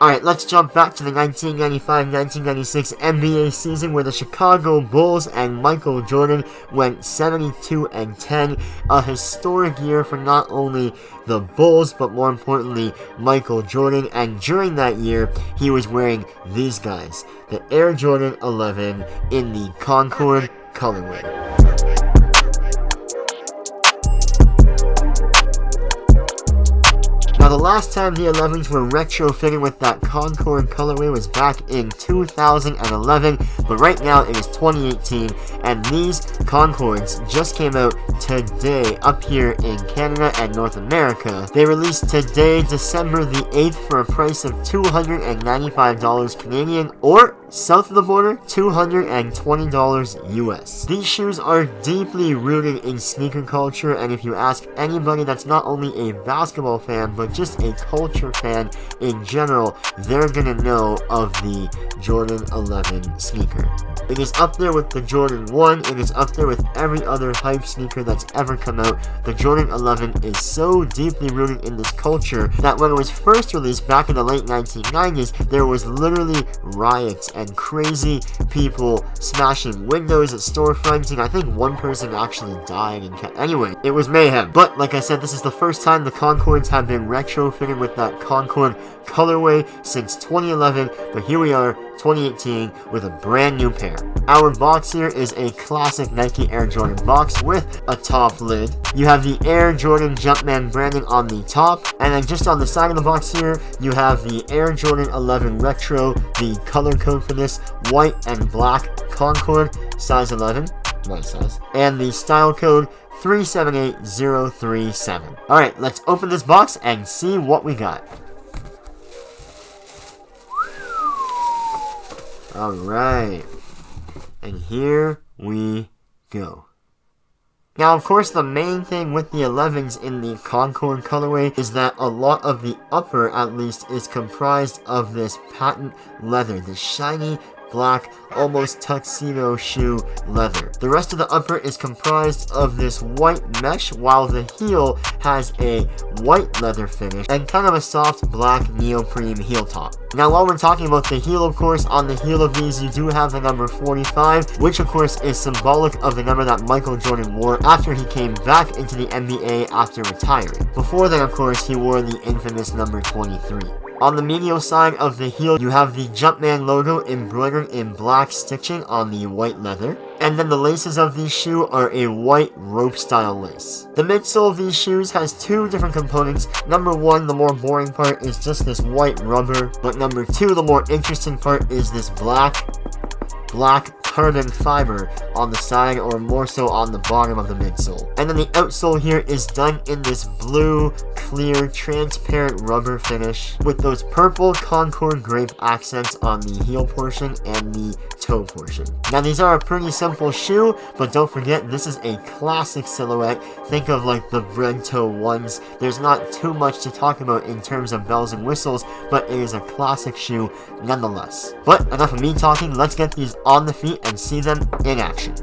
Alright, let's jump back to the 1995-1996 NBA season where the Chicago Bulls and Michael Jordan went 72-10, a historic year for not only the Bulls, but more importantly, Michael Jordan, and during that year, he was wearing these guys, the Air Jordan 11 in the Concord colorway. Now, the last time the 11s were retrofitted with that Concord colorway was back in 2011, but right now it is 2018, and these Concords just came out today up here in Canada and North America. They released today, December the 8th, for a price of $295 Canadian, or south of the border, $220 US. These shoes are deeply rooted in sneaker culture, and if you ask anybody that's not only a basketball fan, but just a culture fan in general, they're gonna know of the Jordan 11 sneaker. It is up there with the Jordan 1, it is up there with every other hype sneaker that's ever come out. The Jordan 11 is so deeply rooted in this culture that when it was first released back in the late 1990s, there was literally riots and crazy people smashing windows at storefronts, and I think one person actually died. Anyway, it was mayhem. But like I said, this is the first time the Concords have been retrofitted with that Concord colorway since 2011, but here we are, 2018, with a brand new pair. Our box here is a classic Nike Air Jordan box with a top lid. You have the Air Jordan Jumpman branding on the top, and then just on the side of the box here, you have the Air Jordan 11 Retro, the color code for this, white and black Concord, size 11, nice size, and the style code 378037. Alright, let's open this box and see what we got. Alright, and here we go. Now, of course, the main thing with the 11s in the Concord colorway is that a lot of the upper, at least, is comprised of this patent leather, this shiny black, almost tuxedo shoe leather. The rest of the upper is comprised of this white mesh, while the heel has a white leather finish and kind of a soft black neoprene heel top. Now, while we're talking about the heel, of course, on the heel of these you do have the number 45, which of course is symbolic of the number that Michael Jordan wore after he came back into the NBA after retiring. Before then, of course, he wore the infamous number 23. On the medial side of the heel, you have the Jumpman logo embroidered in black stitching on the white leather. And then the laces of these shoes are a white rope style lace. The midsole of these shoes has two different components. Number one, the more boring part, is just this white rubber. But number two, the more interesting part, is this black carbon fiber on the side, or more so on the bottom of the midsole. And then the outsole here is done in this blue, clear, transparent rubber finish with those purple Concord grape accents on the heel portion and the toe portion. Now, these are a pretty simple shoe, but don't forget, this is a classic silhouette. Think of like the bread toe ones. There's not too much to talk about in terms of bells and whistles, but it is a classic shoe nonetheless. But enough of me talking, let's get these on the feet and see them in action.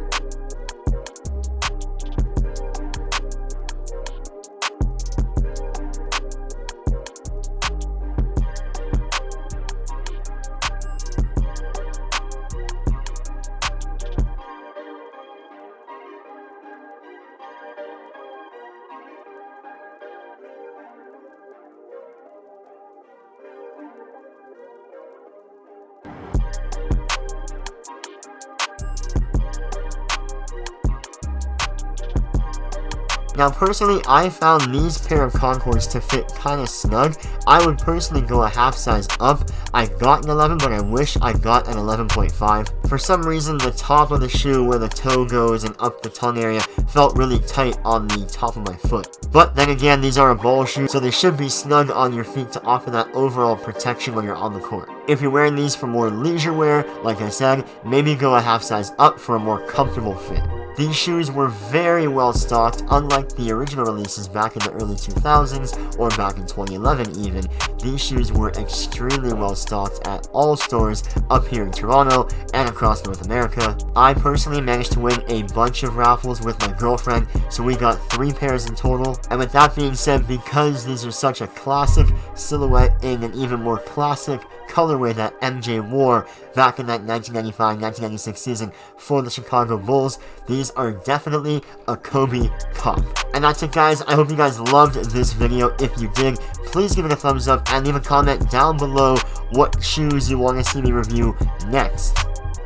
Now, personally, I found these pair of Concords to fit kind of snug. I would personally go a half size up. I got an 11, but I wish I got an 11.5. For some reason, the top of the shoe where the toe goes and up the tongue area felt really tight on the top of my foot. But then again, these are a ball shoe, so they should be snug on your feet to offer that overall protection when you're on the court. If you're wearing these for more leisure wear, like I said, maybe go a half size up for a more comfortable fit. These shoes were very well stocked, unlike the original releases back in the early 2000s or back in 2011 even. These shoes were extremely well stocked at all stores up here in Toronto and across North America. I personally managed to win a bunch of raffles with my girlfriend, so we got 3 pairs in total. And with that being said, because these are such a classic silhouette in an even more classic colorway that MJ wore back in that 1995-1996 season for the Chicago Bulls, these are definitely a Koby Cop. And that's it, guys. I hope you guys loved this video. If you did, please give it a thumbs up and leave a comment down below what shoes you want to see me review next.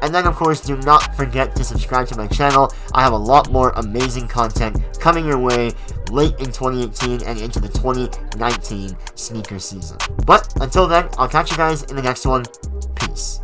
And then, of course, do not forget to subscribe to my channel. I have a lot more amazing content coming your way late in 2018 and into the 2019 sneaker season. But until then, I'll catch you guys in the next one. Peace.